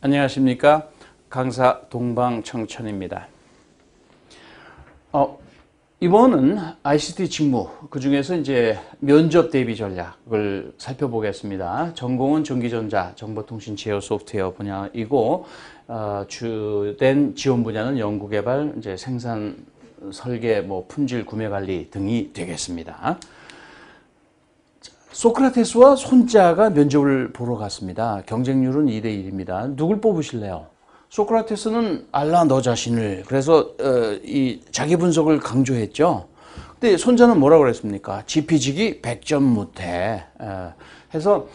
안녕하십니까. 강사 동방청천입니다. 이번은 ICT 직무, 그 중에서 이제 면접 대비 전략을 살펴보겠습니다. 전공은 전기전자, 정보통신, 제어 소프트웨어 분야이고, 주된 지원 분야는 연구개발, 이제 생산, 설계, 품질, 구매 관리 등이 되겠습니다. 소크라테스와 손자가 면접을 보러 갔습니다. 경쟁률은 2대1입니다. 누굴 뽑으실래요? 소크라테스는 알라 너 자신을, 그래서 이 자기 분석을 강조했죠. 근데 손자는 뭐라고 그랬습니까? 지피지기 100점 못해. 해서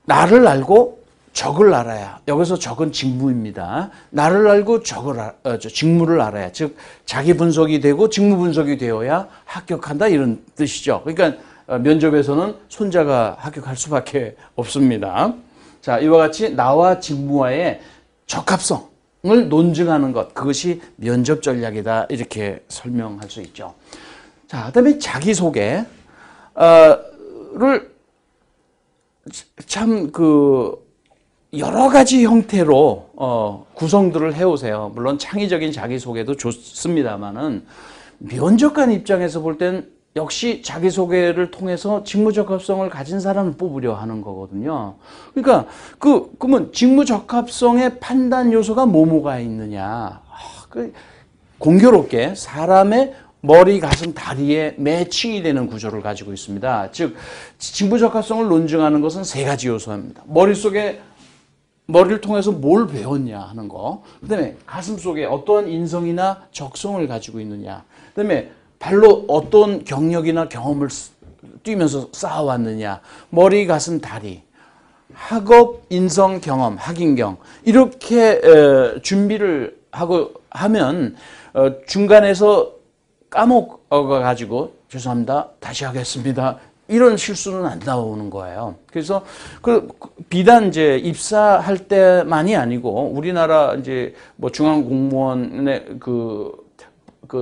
나를 알고 적을 알아야, 여기서 적은 직무입니다. 나를 알고 직무를 알아야, 즉 자기 분석이 되고 직무 분석이 되어야 합격한다, 이런 뜻이죠. 그러니까 면접에서는 손자가 합격할 수밖에 없습니다. 자, 이와 같이 나와 직무와의 적합성을 논증하는 것, 그것이 면접 전략이다, 이렇게 설명할 수 있죠. 자, 그다음에 자기소개를 참 여러 가지 형태로 구성들을 해오세요. 물론 창의적인 자기소개도 좋습니다만은 면접관 입장에서 볼 땐 역시 자기소개를 통해서 직무적합성을 가진 사람을 뽑으려 하는 거거든요. 그러니까 그러면 직무적합성의 판단 요소가 뭐가 있느냐. 공교롭게 사람의 머리, 가슴, 다리에 매칭이 되는 구조를 가지고 있습니다. 즉 직무적합성을 논증하는 것은 세 가지 요소입니다. 머리를 통해서 뭘 배웠냐 하는 거, 그다음에 가슴 속에 어떠한 인성이나 적성을 가지고 있느냐, 그다음에 발로 어떤 경력이나 경험을 뛰면서 쌓아왔느냐, 머리, 가슴, 다리, 학업, 인성, 경험, 학인경, 이렇게 준비를 하고 하면 중간에서 까먹어가지고 죄송합니다, 다시 하겠습니다, 이런 실수는 안 나오는 거예요. 그래서 비단 이제 입사할 때만이 아니고 우리나라 이제 중앙 공무원의 그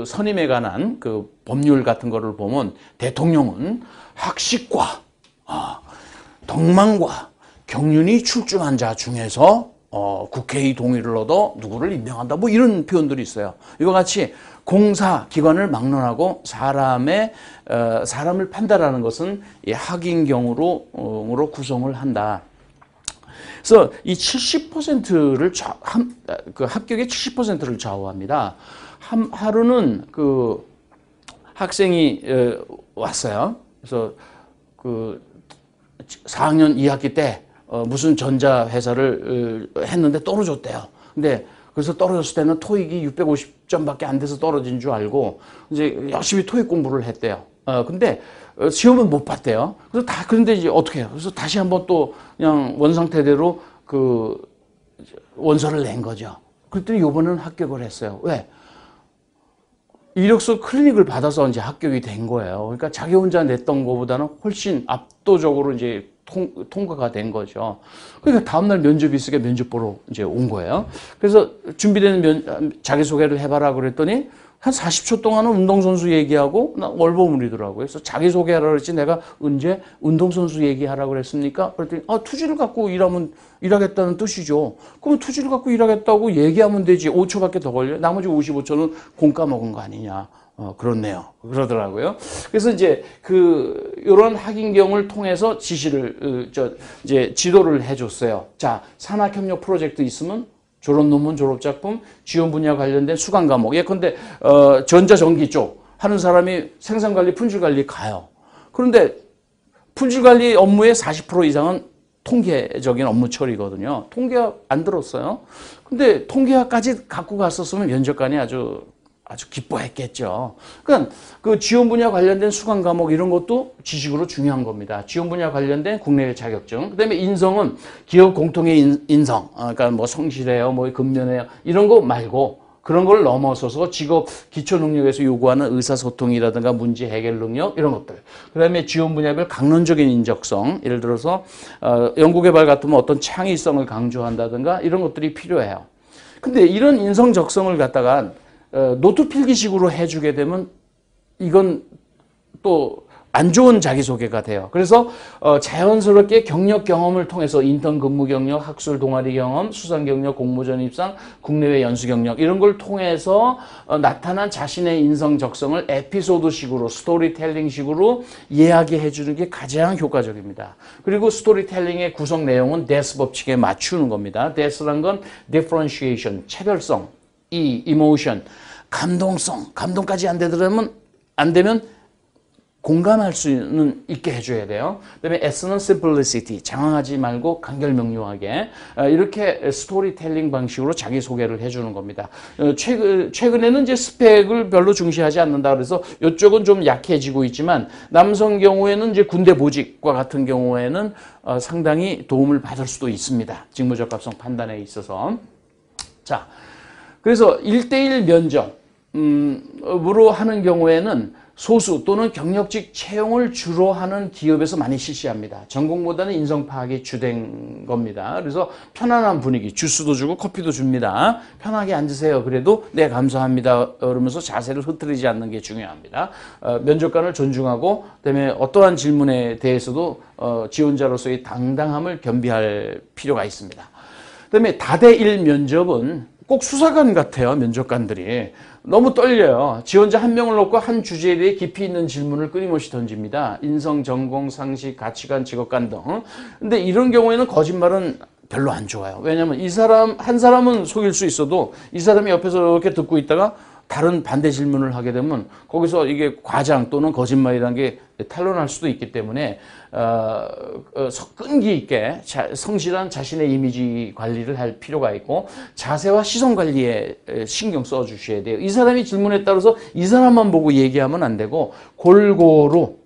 선임에 관한 그 법률 같은 거를 보면 대통령은 학식과 덕망과 경륜이 출중한 자 중에서 국회의 동의를 얻어 누구를 임명한다, 이런 표현들이 있어요. 이와 같이 공사 기관을 막론하고 사람을 판단하는 것은 이 학인경으로 구성을 한다. 그래서 이 70%를 합격의 70%를 좌우합니다. 하루는 그 학생이 왔어요. 그래서 4학년 2학기 때 무슨 전자 회사를 했는데 떨어졌대요. 근데 그래서 떨어졌을 때는 토익이 650점밖에 안 돼서 떨어진 줄 알고 이제 열심히 토익 공부를 했대요. 근데 시험은 못 봤대요. 그런데 이제 어떻게 해요? 그래서 다시 한번 또 그냥 원상태대로 그 원서를 낸 거죠. 그랬더니 이번에는 합격을 했어요. 왜? 이력서 클리닉을 받아서 이제 합격이 된 거예요. 그러니까 자기 혼자 냈던 것보다는 훨씬 압도적으로 이제 통과가 된 거죠. 그러니까 다음날 면접이 있으니까 면접 보러 이제 온 거예요. 그래서 준비되는 자기소개를 해봐라 그랬더니 한 40초 동안은 운동선수 얘기하고 얼버무리더라고요. 그래서 자기소개하라 그랬지 내가 언제 운동선수 얘기하라고 그랬습니까? 그랬더니 투지를 갖고 일하겠다는 뜻이죠. 그럼 투지를 갖고 일하겠다고 얘기하면 되지. 5초밖에 더 걸려. 나머지 55초는 공 까먹은 거 아니냐. 그렇네요. 그러더라고요. 그래서 이제 요런 학인경을 통해서 이제 지도를 해줬어요. 자, 산학협력 프로젝트 있으면 졸업 논문, 졸업 작품, 지원 분야 관련된 수강 과목. 예컨대 전자전기 쪽 하는 사람이 생산관리, 품질관리 가요. 그런데 품질관리 업무의 40% 이상은 통계적인 업무 처리거든요. 통계학 안 들었어요. 근데 통계학까지 갖고 갔었으면 면접관이 아주 기뻐했겠죠. 그러니까 그 지원 분야 관련된 수강 과목 이런 것도 지식으로 중요한 겁니다. 지원 분야 관련된 국내외 자격증. 그다음에 인성은 기업 공통의 인성. 그러니까 성실해요, 근면해요, 이런 거 말고 그런 걸 넘어서서 직업 기초 능력에서 요구하는 의사소통이라든가 문제 해결 능력, 이런 것들. 그다음에 지원 분야별 강론적인 인적성. 예를 들어서 연구개발 같으면 어떤 창의성을 강조한다든가 이런 것들이 필요해요. 근데 이런 인성 적성을 갖다가 노트 필기식으로 해주게 되면 이건 또 안 좋은 자기소개가 돼요. 그래서 자연스럽게 경력 경험을 통해서 인턴 근무 경력, 학술 동아리 경험, 수상 경력, 공모전 입상, 국내외 연수 경력 이런 걸 통해서 나타난 자신의 인성 적성을 에피소드식으로 스토리텔링식으로 이야기해 주는 게 가장 효과적입니다. 그리고 스토리텔링의 구성 내용은 데스 법칙에 맞추는 겁니다. 데스란 건 differentiation, 차별성, emotion, 감동성, 감동까지 안 되면 공감할 수는 있게 해줘야 돼요. 그다음에 S는 simplicity, 장황하지 말고 간결명료하게 이렇게 스토리텔링 방식으로 자기소개를 해주는 겁니다. 최근에는 이제 스펙을 별로 중시하지 않는다 그래서 이쪽은 좀 약해지고 있지만 남성 경우에는 이제 군대 보직과 같은 경우에는 상당히 도움을 받을 수도 있습니다. 직무적합성 판단에 있어서. 자, 그래서 1대1 면접으로 하는 경우에는 소수 또는 경력직 채용을 주로 하는 기업에서 많이 실시합니다. 전공보다는 인성 파악이 주된 겁니다. 그래서 편안한 분위기, 주스도 주고 커피도 줍니다. 편하게 앉으세요. 그래도 네 감사합니다. 그러면서 자세를 흐트리지 않는 게 중요합니다. 면접관을 존중하고 그다음에 어떠한 질문에 대해서도 지원자로서의 당당함을 겸비할 필요가 있습니다. 그다음에 다대1 면접은 꼭 수사관 같아요. 면접관들이. 너무 떨려요. 지원자 한 명을 놓고 한 주제에 대해 깊이 있는 질문을 끊임없이 던집니다. 인성, 전공, 상식, 가치관, 직업관 등. 근데 이런 경우에는 거짓말은 별로 안 좋아요. 왜냐하면 한 사람은 속일 수 있어도 이 사람이 옆에서 이렇게 듣고 있다가 다른 반대 질문을 하게 되면 거기서 이게 과장 또는 거짓말이라는 게 탄로날 수도 있기 때문에 끈기 있게 성실한 자신의 이미지 관리를 할 필요가 있고 자세와 시선 관리에 신경 써 주셔야 돼요. 이 사람이 질문에 따라서 이 사람만 보고 얘기하면 안 되고 골고루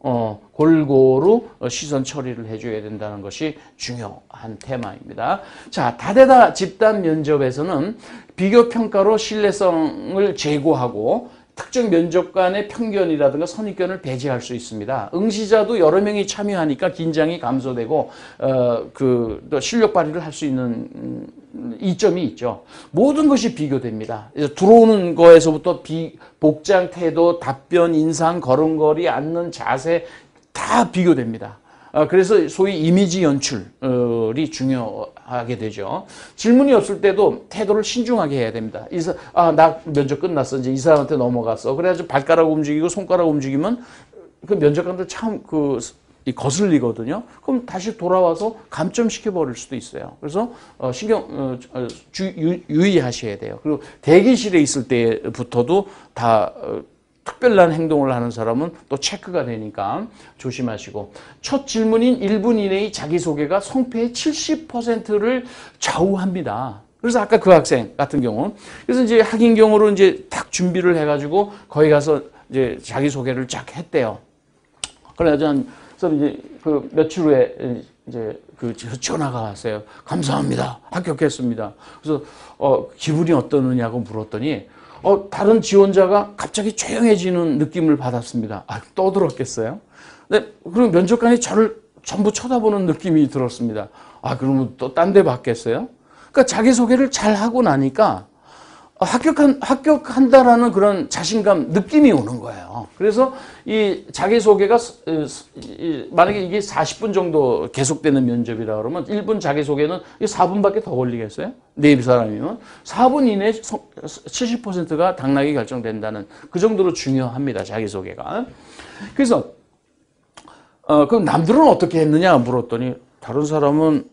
시선 처리를 해줘야 된다는 것이 중요한 테마입니다. 자, 다대다 집단 면접에서는 비교평가로 신뢰성을 제고하고 특정 면접관의 편견이라든가 선입견을 배제할 수 있습니다. 응시자도 여러 명이 참여하니까 긴장이 감소되고 또 실력 발휘를 할 수 있는 이점이 있죠. 모든 것이 비교됩니다. 들어오는 거에서부터 복장, 태도, 답변, 인상, 걸음걸이, 앉는 자세 다 비교됩니다. 그래서 소위 이미지 연출이 중요하게 되죠. 질문이 없을 때도 태도를 신중하게 해야 됩니다. 나 면접 끝났어. 이제 이 사람한테 넘어갔어. 그래가지고 발가락 움직이고 손가락 움직이면 그 면접관들 참 거슬리거든요. 그럼 다시 돌아와서 감점시켜 버릴 수도 있어요. 그래서 유의하셔야 돼요. 그리고 대기실에 있을 때부터도 다 특별한 행동을 하는 사람은 또 체크가 되니까 조심하시고 첫 질문인 1분 이내의 자기소개가 성패의 70%를 좌우합니다. 그래서 아까 그 학생 같은 경우 그래서 이제 학인 경우로 이제 딱 준비를 해가지고 거기 가서 이제 자기소개를 쫙 했대요. 그래서 이제 그 며칠 후에 이제 그 전화가 왔어요. 감사합니다. 합격했습니다. 그래서 기분이 어떠느냐고 물었더니 다른 지원자가 갑자기 조용해지는 느낌을 받았습니다. 떠들었겠어요? 네, 그리고 면접관이 저를 전부 쳐다보는 느낌이 들었습니다. 그러면 또 딴 데 받겠어요? 그러니까 자기소개를 잘 하고 나니까 합격한다라는 그런 자신감, 느낌이 오는 거예요. 그래서 이 자기소개가, 만약에 이게 40분 정도 계속되는 면접이라 그러면 1분 자기소개는 4분밖에 더 걸리겠어요? 네 사람이면. 4분 이내에 70%가 당락이 결정된다는 그 정도로 중요합니다. 자기소개가. 그래서, 그럼 남들은 어떻게 했느냐 물었더니 다른 사람은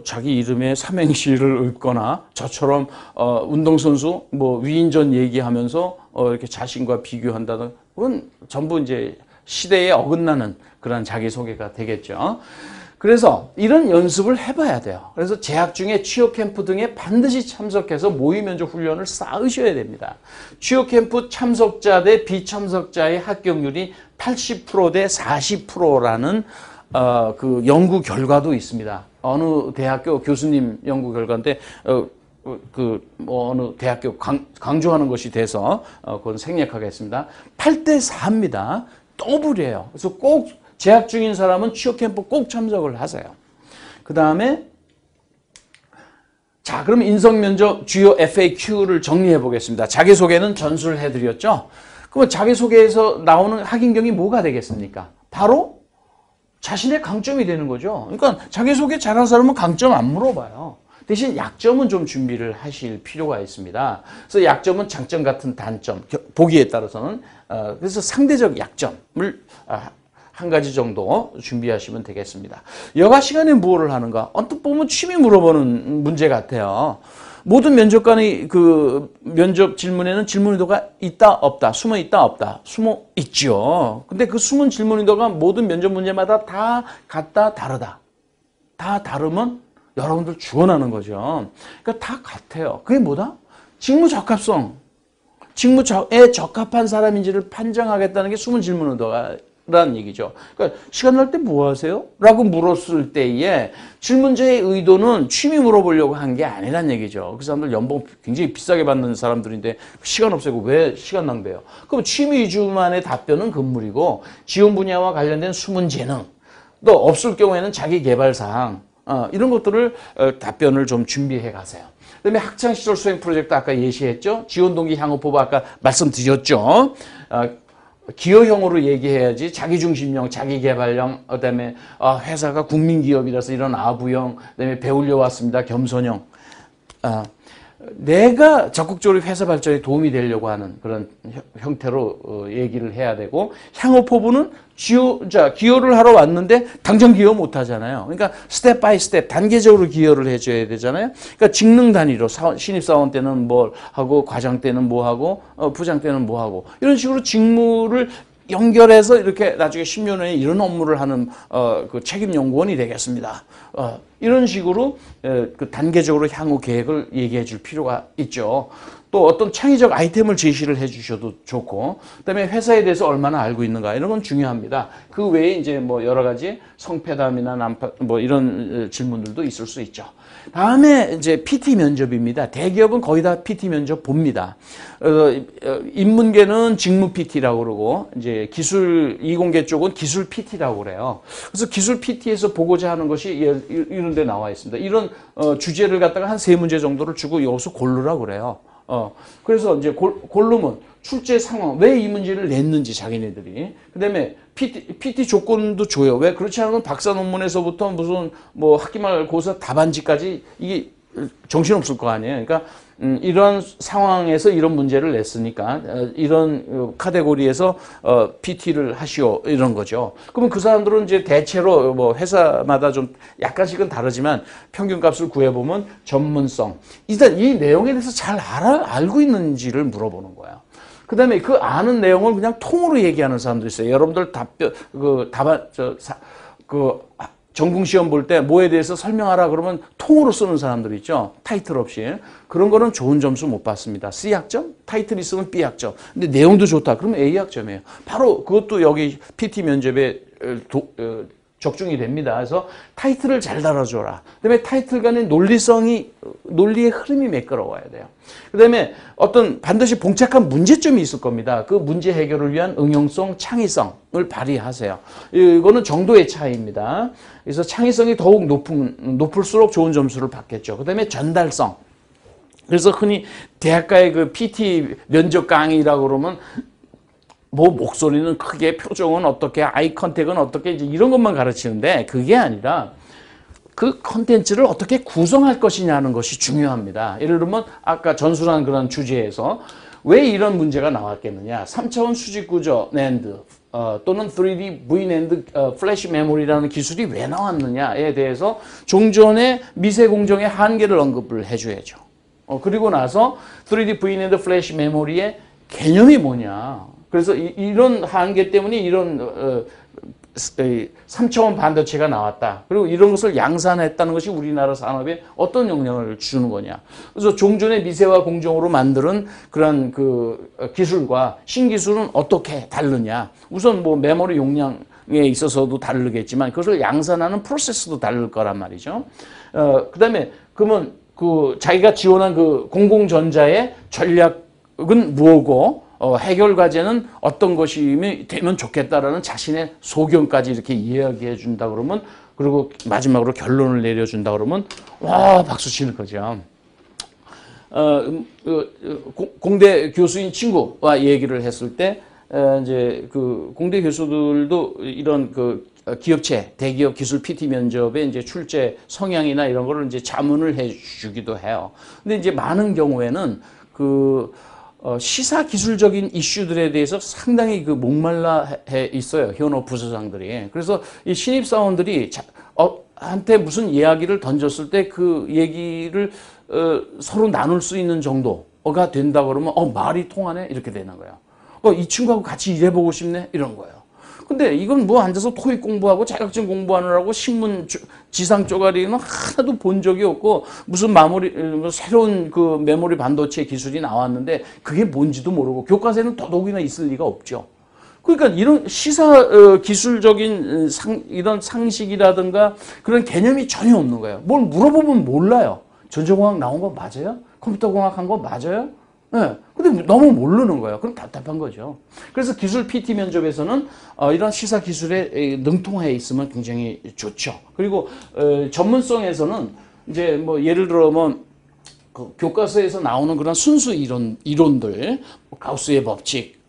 자기 이름에 삼행시를 읊거나 저처럼 운동선수 위인전 얘기하면서 이렇게 자신과 비교한다든 그건 전부 이제 시대에 어긋나는 그런 자기소개가 되겠죠. 그래서 이런 연습을 해봐야 돼요. 그래서 재학 중에 취업 캠프 등에 반드시 참석해서 모의 면접 훈련을 쌓으셔야 됩니다. 취업 캠프 참석자 대 비참석자의 합격률이 80% 대 40%라는 그 연구 결과도 있습니다. 어느 대학교 교수님 연구 결과인데 어느 대학교 강조하는 것이 돼서 그건 생략하겠습니다. 8대 4입니다. 더블이에요. 그래서 꼭 재학 중인 사람은 취업 캠프 꼭 참석을 하세요. 그 다음에 자, 그럼 인성 면접 주요 FAQ를 정리해 보겠습니다. 자기소개는 전수를 해드렸죠. 그럼 자기소개에서 나오는 학인경이 뭐가 되겠습니까? 바로 자신의 강점이 되는 거죠. 그러니까 자기소개 잘하는 사람은 강점 안 물어봐요. 대신 약점은 좀 준비를 하실 필요가 있습니다. 그래서 약점은 장점 같은 단점, 보기에 따라서는 그래서 상대적 약점을 한 가지 정도 준비하시면 되겠습니다. 여가 시간에 무엇을 하는가? 언뜻 보면 취미 물어보는 문제 같아요. 모든 면접관의 그 면접 질문에는 질문 의도가 있다 없다, 숨어 있다 없다, 숨어 있죠. 근데 그 숨은 질문 의도가 모든 면접 문제마다 다 같다 다르다. 다 다르면 여러분들 주원하는 거죠. 그러니까 다 같아요. 그게 뭐다? 직무 적합성. 직무에 적합한 사람인지를 판정하겠다는 게 숨은 질문 의도라는 얘기죠. 그러니까 시간 날 때 뭐 하세요? 라고 물었을 때에 질문자의 의도는 취미 물어보려고 한 게 아니란 얘기죠. 그 사람들 연봉 굉장히 비싸게 받는 사람들인데 시간 없애고 왜 시간 낭비해요? 그럼 취미 위주만의 답변은 금물이고 지원 분야와 관련된 숨은 재능, 또 없을 경우에는 자기 개발 사항, 이런 것들을 답변을 좀 준비해 가세요. 그다음에 학창시절 수행 프로젝트 아까 예시했죠. 지원 동기 향후 포부 아까 말씀드렸죠. 기여형으로 얘기해야지 자기중심형, 자기개발형, 그다음에 회사가 국민기업이라서 이런 아부형, 그다음에 배우려 왔습니다. 겸손형. 내가 적극적으로 회사 발전에 도움이 되려고 하는 그런 형태로 얘기를 해야 되고, 향후 포부는 기여를 하러 왔는데 당장 기여 못 하잖아요. 그러니까 스텝 바이 스텝 단계적으로 기여를 해줘야 되잖아요. 그러니까 직능 단위로 신입사원 때는 뭘 하고, 과장 때는 뭐 하고, 부장 때는 뭐 하고, 이런 식으로 직무를 연결해서 이렇게 나중에 10년 후에 이런 업무를 하는 그 책임 연구원이 되겠습니다. 이런 식으로 그 단계적으로 향후 계획을 얘기해 줄 필요가 있죠. 또 어떤 창의적 아이템을 제시를 해 주셔도 좋고, 그다음에 회사에 대해서 얼마나 알고 있는가, 이런 건 중요합니다. 그 외에 이제 뭐 여러 가지 성패담이나 뭐 이런 질문들도 있을 수 있죠. 다음에 이제 PT 면접입니다. 대기업은 거의 다 PT 면접 봅니다. 인문계는 직무 PT라고 그러고, 이제 기술 이공계 쪽은 기술 PT라고 그래요. 그래서 기술 PT에서 보고자 하는 것이 이런 데 나와 있습니다. 이런 주제를 갖다가 한 3문제 정도를 주고 여기서 고르라고 그래요. 그래서 이제 고르면 출제 상황, 왜 이 문제를 냈는지 자기네들이. 그 다음에 PT 조건도 줘요. 왜? 그렇지 않으면 박사 논문에서부터 무슨 뭐 학기말 고사 답안지까지 이게 정신없을 거 아니에요. 그러니까 이런 상황에서 이런 문제를 냈으니까 이런 카테고리에서 PT를 하시오, 이런 거죠. 그러면 그 사람들은 이제 대체로 뭐 회사마다 좀 약간씩은 다르지만 평균값을 구해보면 전문성, 일단 이 내용에 대해서 잘 알고 있는지를 물어보는 거야. 그 다음에 그 아는 내용을 그냥 통으로 얘기하는 사람도 있어요. 여러분들 전공시험 볼 때 뭐에 대해서 설명하라 그러면 통으로 쓰는 사람들 있죠. 타이틀 없이. 그런 거는 좋은 점수 못 받습니다. C학점, 타이틀 있으면 B학점. 근데 내용도 좋다. 그러면 A학점이에요. 바로 그것도 여기 PT 면접에 적중이 됩니다. 그래서 타이틀을 잘 달아줘라. 그다음에 타이틀 간의 논리의 흐름이 매끄러워야 돼요. 그다음에 어떤 반드시 봉착한 문제점이 있을 겁니다. 그 문제 해결을 위한 응용성, 창의성을 발휘하세요. 이거는 정도의 차이입니다. 그래서 창의성이 더욱 높을수록 좋은 점수를 받겠죠. 그다음에 전달성. 그래서 흔히 대학가의 그 PT 면접 강의라고 그러면 뭐 목소리는 크게, 표정은 어떻게, 아이 컨택은 어떻게, 이제 이런 것만 가르치는데 그게 아니라 그 컨텐츠를 어떻게 구성할 것이냐는 것이 중요합니다. 예를 들면 아까 전술한 그런 주제에서 왜 이런 문제가 나왔겠느냐. 3차원 수직 구조 낸드 또는 3D V낸드 플래시 메모리라는 기술이 왜 나왔느냐에 대해서 종전의 미세 공정의 한계를 언급을 해줘야죠. 그리고 나서 3D V낸드 플래시 메모리의 개념이 뭐냐. 그래서 이런 한계 때문에 이런 3차원 반도체가 나왔다. 그리고 이런 것을 양산했다는 것이 우리나라 산업에 어떤 영향을 주는 거냐. 그래서 종전의 미세와 공정으로 만드는 그런 그 기술과 신기술은 어떻게 다르냐. 우선 뭐 메모리 용량에 있어서도 다르겠지만 그것을 양산하는 프로세스도 다를 거란 말이죠. 그다음에 그러면 그 자기가 지원한 그 공공전자의 전략은 뭐고, 해결 과제는 어떤 것이 되면 좋겠다라는 자신의 소견까지 이렇게 이야기해 준다 그러면, 그리고 마지막으로 결론을 내려준다 그러면 와, 박수 치는 거죠. 공대 교수인 친구와 얘기를 했을 때 이제 그 공대 교수들도 이런 그 기업체, 대기업 기술 PT 면접에 이제 출제 성향이나 이런 거를 이제 자문을 해 주기도 해요. 근데 이제 많은 경우에는 그 시사 기술적인 이슈들에 대해서 상당히 그 목말라 해 있어요. 현업 부서장들이. 그래서 이 신입사원들이 한테 무슨 이야기를 던졌을 때 그 얘기를 서로 나눌 수 있는 정도가 된다 그러면 말이 통하네 이렇게 되는 거예요. 이 친구하고 같이 일해보고 싶네 이런 거예요. 근데 이건 뭐 앉아서 토익 공부하고 자격증 공부하느라고 신문 지상 쪼가리는 하나도 본 적이 없고 무슨 새로운 그 메모리 반도체 기술이 나왔는데 그게 뭔지도 모르고 교과서에는 더더욱이나 있을 리가 없죠. 그러니까 이런 시사 기술적인 이런 상식이라든가 그런 개념이 전혀 없는 거예요. 뭘 물어보면 몰라요. 전자공학 나온 거 맞아요? 컴퓨터공학 한 거 맞아요? 네. 근데 너무 모르는 거예요. 그럼 답답한 거죠. 그래서 기술 PT 면접에서는 이런 시사 기술에 능통해 있으면 굉장히 좋죠. 그리고 전문성에서는 이제 뭐 예를 들어 그 교과서에서 나오는 그런 순수 이론들, 가우스의 법칙,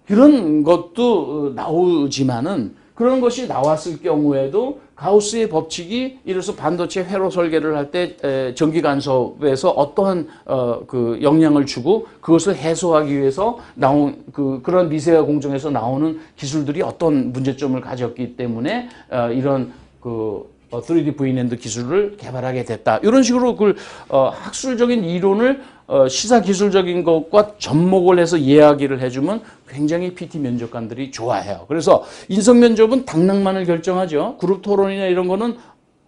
그런 것도 나오지만은 그런 것이 나왔을 경우에도 가우스의 법칙이 이래서 반도체 회로 설계를 할 때 전기 간섭에서 어떠한 그 영향을 주고 그것을 해소하기 위해서 나온 그런 미세화 공정에서 나오는 기술들이 어떤 문제점을 가졌기 때문에 이런 그 3D V낸드 기술을 개발하게 됐다. 이런 식으로 그 학술적인 이론을 시사 기술적인 것과 접목을 해서 이야기를 해주면 굉장히 PT 면접관들이 좋아해요. 그래서 인성 면접은 당락만을 결정하죠. 그룹 토론이나 이런 거는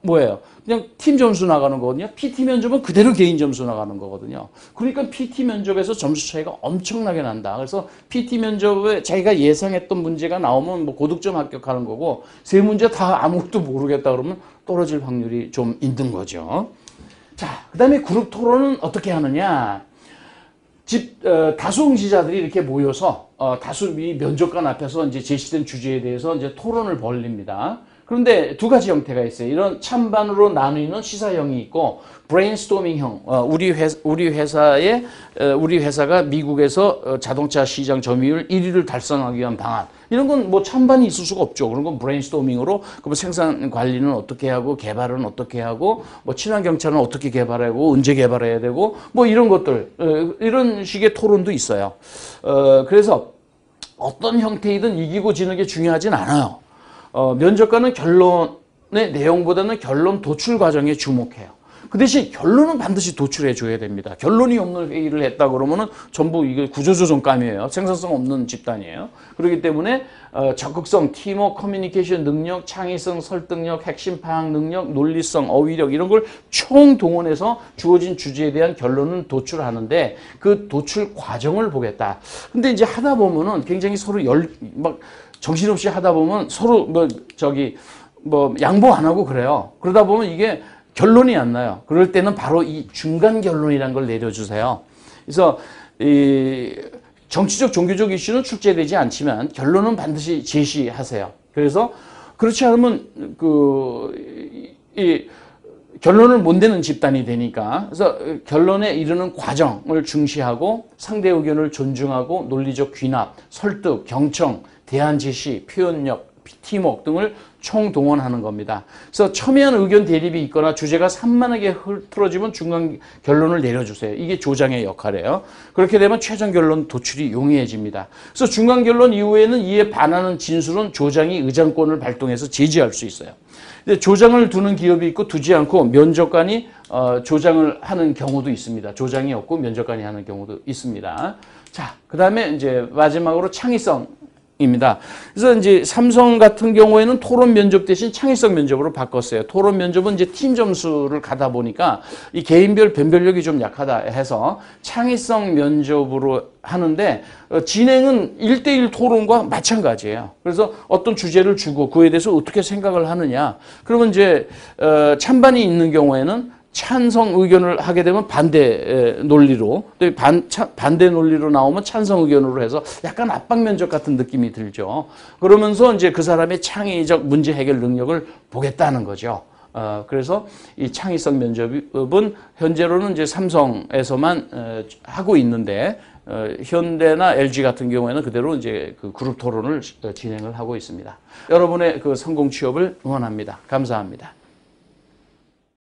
뭐예요? 그냥 팀 점수 나가는 거거든요. PT 면접은 그대로 개인 점수 나가는 거거든요. 그러니까 PT 면접에서 점수 차이가 엄청나게 난다. 그래서 PT 면접에 자기가 예상했던 문제가 나오면 뭐 고득점 합격하는 거고 세 문제 다 아무것도 모르겠다 그러면 떨어질 확률이 좀 있는 거죠. 자, 그 다음에 그룹 토론은 어떻게 하느냐. 다수 응시자들이 이렇게 모여서 다수 면접관 앞에서 이제 제시된 주제에 대해서 이제 토론을 벌립니다. 그런데 두 가지 형태가 있어요. 이런 찬반으로 나누는 시사형이 있고 브레인스토밍형. 우리 회사가 미국에서 자동차 시장 점유율 1위를 달성하기 위한 방안. 이런 건 뭐 찬반이 있을 수가 없죠. 그런 건 브레인스토밍으로 그럼 생산 관리는 어떻게 하고 개발은 어떻게 하고 뭐 친환경차는 어떻게 개발하고 언제 개발해야 되고 뭐 이런 것들 이런 식의 토론도 있어요. 그래서 어떤 형태이든 이기고 지는 게 중요하진 않아요. 면접관은 결론의 내용보다는 결론 도출 과정에 주목해요. 그 대신 결론은 반드시 도출해 줘야 됩니다. 결론이 없는 회의를 했다 그러면은 전부 이게 구조조정감이에요. 생산성 없는 집단이에요. 그렇기 때문에 적극성, 팀워크, 커뮤니케이션 능력, 창의성, 설득력, 핵심 파악 능력, 논리성, 어휘력 이런 걸 총동원해서 주어진 주제에 대한 결론은 도출하는데 그 도출 과정을 보겠다. 근데 이제 하다 보면은 굉장히 서로 정신없이 하다 보면 서로 양보 안 하고 그래요. 그러다 보면 이게 결론이 안 나요. 그럴 때는 바로 이 중간 결론이라는 걸 내려주세요. 그래서 이 정치적, 종교적 이슈는 출제되지 않지만 결론은 반드시 제시하세요. 그래서 그렇지 않으면 결론을 못 내는 집단이 되니까 그래서 결론에 이르는 과정을 중시하고 상대 의견을 존중하고 논리적 귀납, 설득, 경청, 대안 제시, 표현력, 팀워크 등을 총동원하는 겁니다. 그래서 첨예한 의견 대립이 있거나 주제가 산만하게 흐트러지면 중간 결론을 내려주세요. 이게 조장의 역할이에요. 그렇게 되면 최종 결론 도출이 용이해집니다. 그래서 중간 결론 이후에는 이에 반하는 진술은 조장이 의장권을 발동해서 제지할 수 있어요. 근데 조장을 두는 기업이 있고 두지 않고 면접관이 조장을 하는 경우도 있습니다. 조장이 없고 면접관이 하는 경우도 있습니다. 자, 그 다음에 이제 마지막으로 창의성. 입니다. 그래서 이제 삼성 같은 경우에는 토론 면접 대신 창의성 면접으로 바꿨어요. 토론 면접은 이제 팀 점수를 가다 보니까 이 개인별 변별력이 좀 약하다 해서 창의성 면접으로 하는데 진행은 1대1 토론과 마찬가지예요. 그래서 어떤 주제를 주고 그에 대해서 어떻게 생각을 하느냐. 그러면 이제 찬반이 있는 경우에는 찬성 의견을 하게 되면 반대 논리로 또 반대 논리로 나오면 찬성 의견으로 해서 약간 압박 면접 같은 느낌이 들죠. 그러면서 이제 그 사람의 창의적 문제 해결 능력을 보겠다는 거죠. 그래서 이 창의성 면접은 현재로는 이제 삼성에서만 하고 있는데 현대나 LG 같은 경우에는 그대로 이제 그 그룹 토론을 진행을 하고 있습니다. 여러분의 그 성공 취업을 응원합니다. 감사합니다.